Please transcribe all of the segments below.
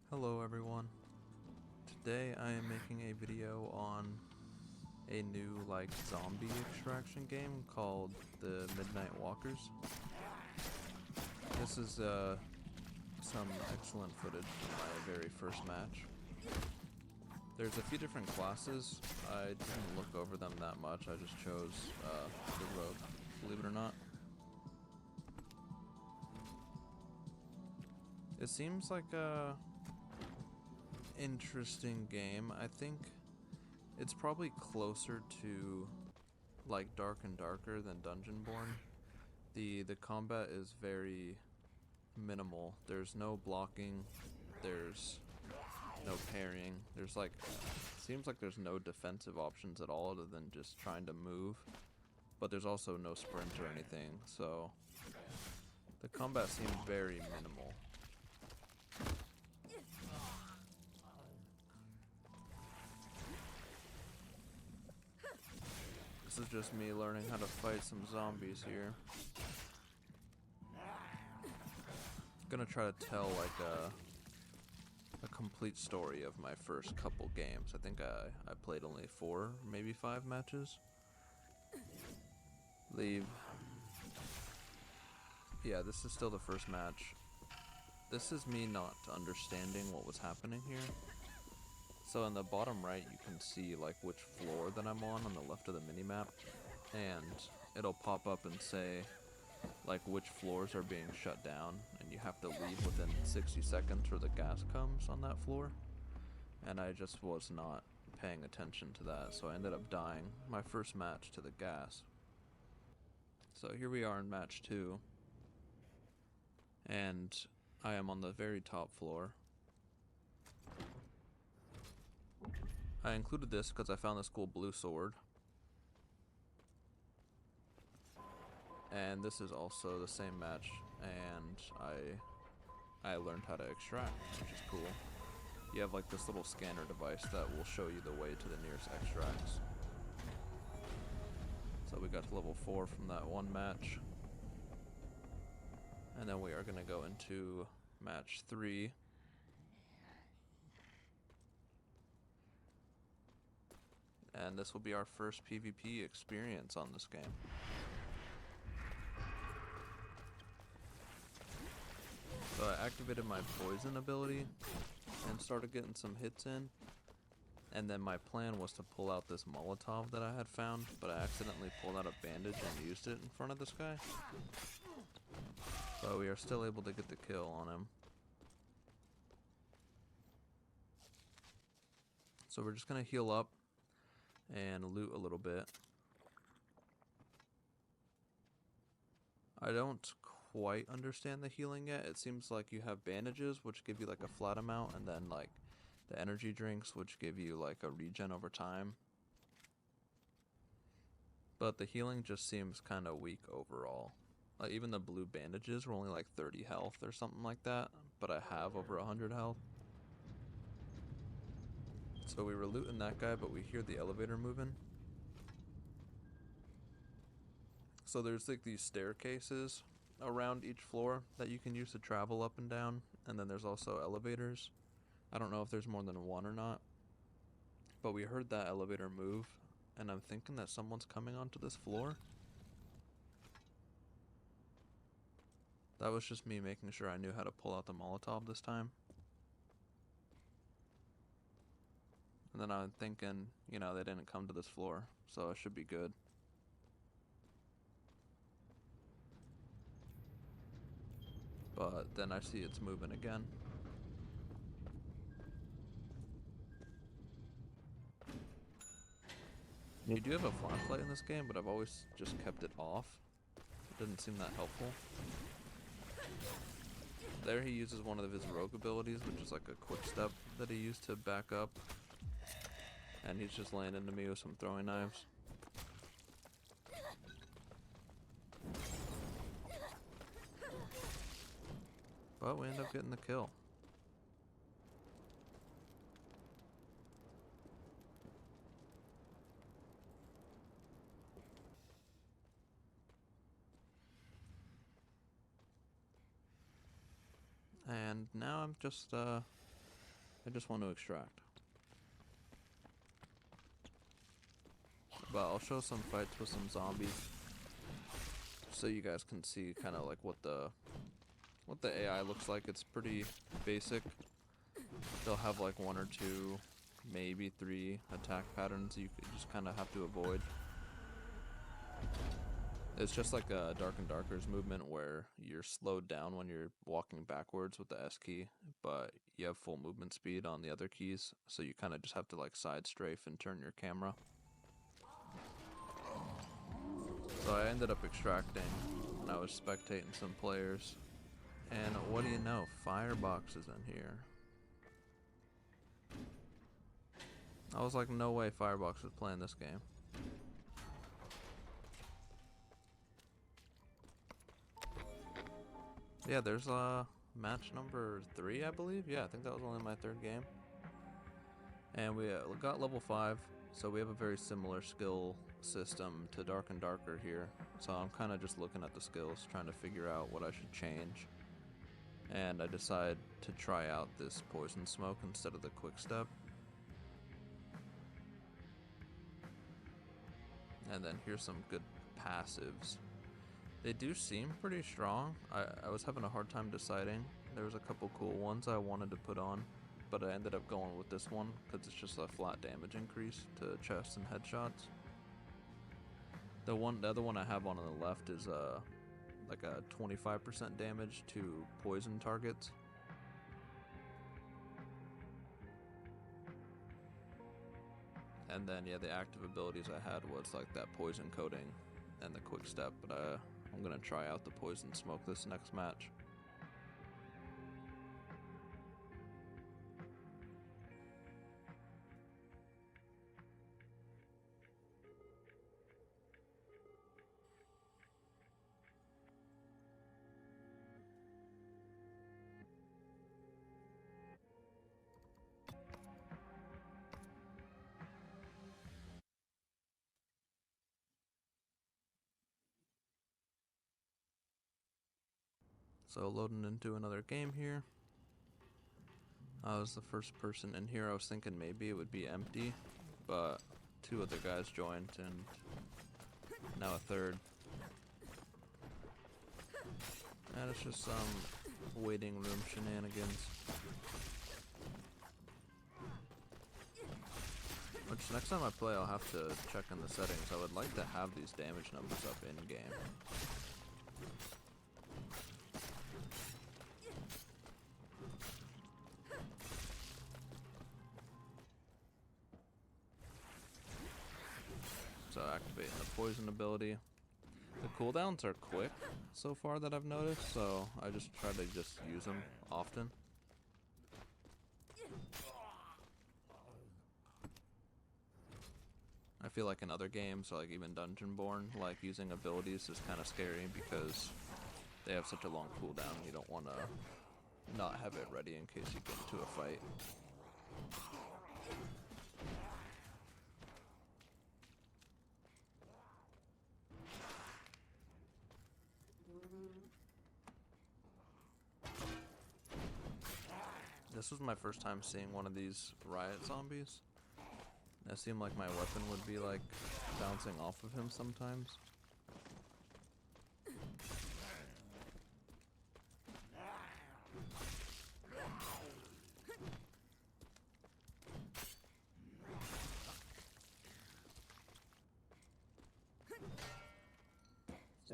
Hello everyone. Today I am making a video on a new zombie extraction game called the Midnight Walkers. This is some excellent footage from my very first match. There's a few different classes. I didn't look over them that much. I just chose the rogue, believe it or not. It seems like a interesting game. I think it's probably closer to like Dark and Darker than Dungeonborn. The combat is very minimal. There's no blocking, there's no parrying. Seems like there's no defensive options at all other than just trying to move. But there's also no sprint or anything, so the combat seems very minimal. This is just me learning how to fight some zombies here. Gonna try to tell a complete story of my first couple games. I think I played only 4, maybe 5 matches. Leave. Yeah, this is still the first match. This is me not understanding what was happening here. So in the bottom right you can see like which floor that I'm on the left of the minimap, and it'll pop up and say like which floors are being shut down, and you have to leave within 60 seconds or the gas comes on that floor. And I just was not paying attention to that, so I ended up dying my first match to the gas. So here we are in match 2, and I am on the very top floor. I included this because I found this cool blue sword. And this is also the same match, and I learned how to extract, which is cool. You have like this little scanner device that will show you the way to the nearest extracts. So we got to level 4 from that one match. And then we are going to go into match 3. And this will be our first PvP experience on this game. So I activated my poison ability and started getting some hits in. And then my plan was to pull out this Molotov that I had found, but I accidentally pulled out a bandage and used it in front of this guy. But we are still able to get the kill on him. So we're just going to heal up and loot a little bit. I don't quite understand the healing yet. It seems like you have bandages, which give you like a flat amount, and then like the energy drinks, which give you like a regen over time. But the healing just seems kind of weak overall. Like even the blue bandages were only like 30 health or something like that, but I have over 100 health. So we were looting that guy, but we hear the elevator moving. So there's like these staircases around each floor that you can use to travel up and down, and then there's also elevators. I don't know if there's more than one or not, but we heard that elevator move, and I'm thinking that someone's coming onto this floor. That was just me making sure I knew how to pull out the Molotov this time. And then I'm thinking, you know, they didn't come to this floor, so it should be good. But then I see it's moving again. You do have a flashlight in this game, but I've always just kept it off. It doesn't seem that helpful. There he uses one of his rogue abilities, which is like a quick step that he used to back up. And he's just laying into me with some throwing knives. But we end up getting the kill. And now I'm just I just want to extract. But I'll show some fights with some zombies, so you guys can see kind of like what the AI looks like. It's pretty basic. They'll have like 1 or 2, maybe 3 attack patterns you just kind of have to avoid. It's just like a Dark and Darker's movement where you're slowed down when you're walking backwards with the S key, but you have full movement speed on the other keys, so you kind of just have to like side strafe and turn your camera. So I ended up extracting, and I was spectating some players, and what do you know, Firebox is in here. I was like, no way Firebox is playing this game. Yeah, there's match number 3, I believe. Yeah, I think that was only my 3rd game. And we got level 5, so we have a very similar skill system to Dark and Darker here. So I'm kind of just looking at the skills, trying to figure out what I should change. And I decided to try out this Poison Smoke instead of the Quick Step. And then here's some good passives. They do seem pretty strong. I was having a hard time deciding. There was a couple cool ones I wanted to put on, but I ended up going with this one because it's just a flat damage increase to chests and headshots. The other one I have on the left is like a 25% damage to poison targets. And then yeah, the active abilities I had was like that poison coating and the quick step, but I'm gonna try out the poison smoke this next match. So loading into another game here. I was the first person in here. I was thinking maybe it would be empty, but 2 other guys joined and now a 3rd. And it's just some waiting room shenanigans. Which next time I play I'll have to check in the settings. I would like to have these damage numbers up in game. So activating the poison ability. The cooldowns are quick so far that I've noticed, so I just try to just use them often. I feel like in other games, like even Dungeonborn, like using abilities is kind of scary because they have such a long cooldown. You don't want to not have it ready in case you get into a fight. This was my first time seeing one of these riot zombies. It seemed like my weapon would be like bouncing off of him sometimes.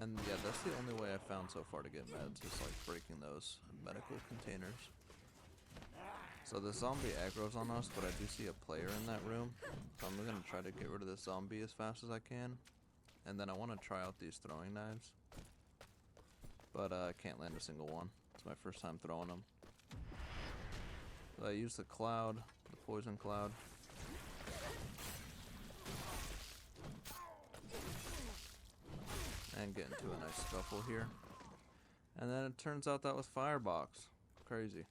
And yeah, that's the only way I've found so far to get meds, is like breaking those medical containers. So the zombie aggro's on us, but I do see a player in that room. So I'm gonna try to get rid of this zombie as fast as I can. And then I want to try out these throwing knives. But I can't land a single one. It's my first time throwing them. So I use the cloud, the poison cloud. And get into a nice scuffle here. And then it turns out that was Firebox. Crazy.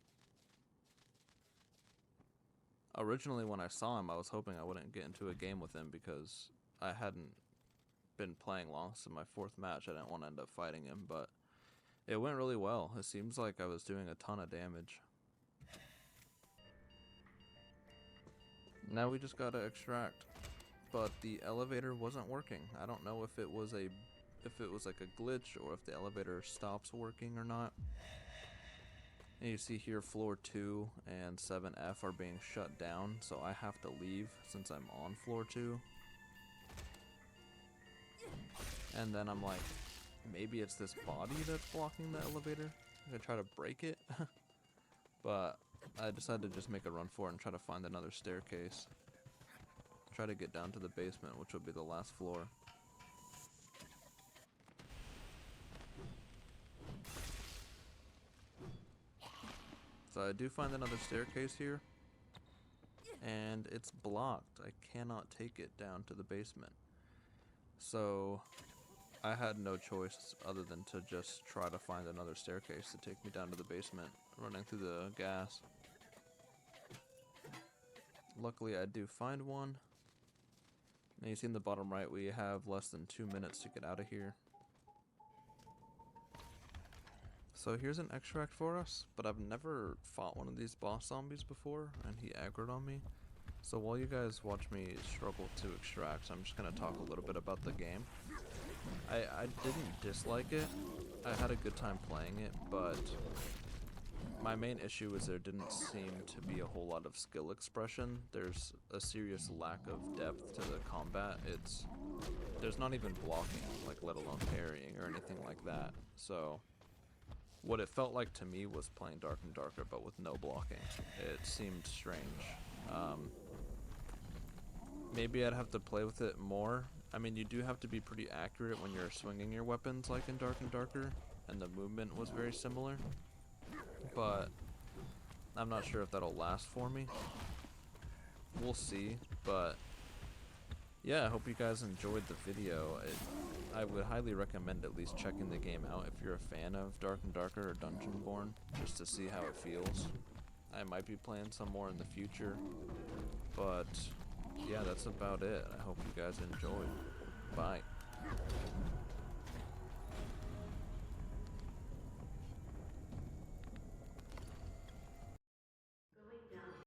Originally when I saw him, I was hoping I wouldn't get into a game with him because I hadn't been playing long. So my 4th match, I didn't want to end up fighting him, but it went really well. It seems like I was doing a ton of damage. Now we just gotta extract. But the elevator wasn't working. I don't know if it was like a glitch or if the elevator stops working or not. And you see here floor 2 and 7F are being shut down, so I have to leave since I'm on floor 2. And then I'm like, maybe it's this body that's blocking the elevator. I'm gonna try to break it. But I decided to just make a run for it and try to find another staircase. Try to get down to the basement, which will be the last floor. So I do find another staircase here, and it's blocked. I cannot take it down to the basement. So I had no choice other than to just try to find another staircase to take me down to the basement, running through the gas. Luckily I do find one. And you see in the bottom right, we have less than 2 minutes to get out of here. So here's an extract for us, but I've never fought one of these boss zombies before, and he aggroed on me. So while you guys watch me struggle to extract, I'm just going to talk a little bit about the game. I didn't dislike it. I had a good time playing it, but my main issue is there didn't seem to be a whole lot of skill expression. There's a serious lack of depth to the combat. There's not even blocking, like let alone parrying or anything like that. So what it felt like to me was playing Dark and Darker, but with no blocking. It seemed strange. Maybe I'd have to play with it more. I mean, you do have to be pretty accurate when you're swinging your weapons like in Dark and Darker, and the movement was very similar. But I'm not sure if that'll last for me. We'll see, but yeah, I hope you guys enjoyed the video. I would highly recommend at least checking the game out if you're a fan of Dark and Darker or Dungeonborn, just to see how it feels. I might be playing some more in the future, but yeah, that's about it. I hope you guys enjoyed. Bye.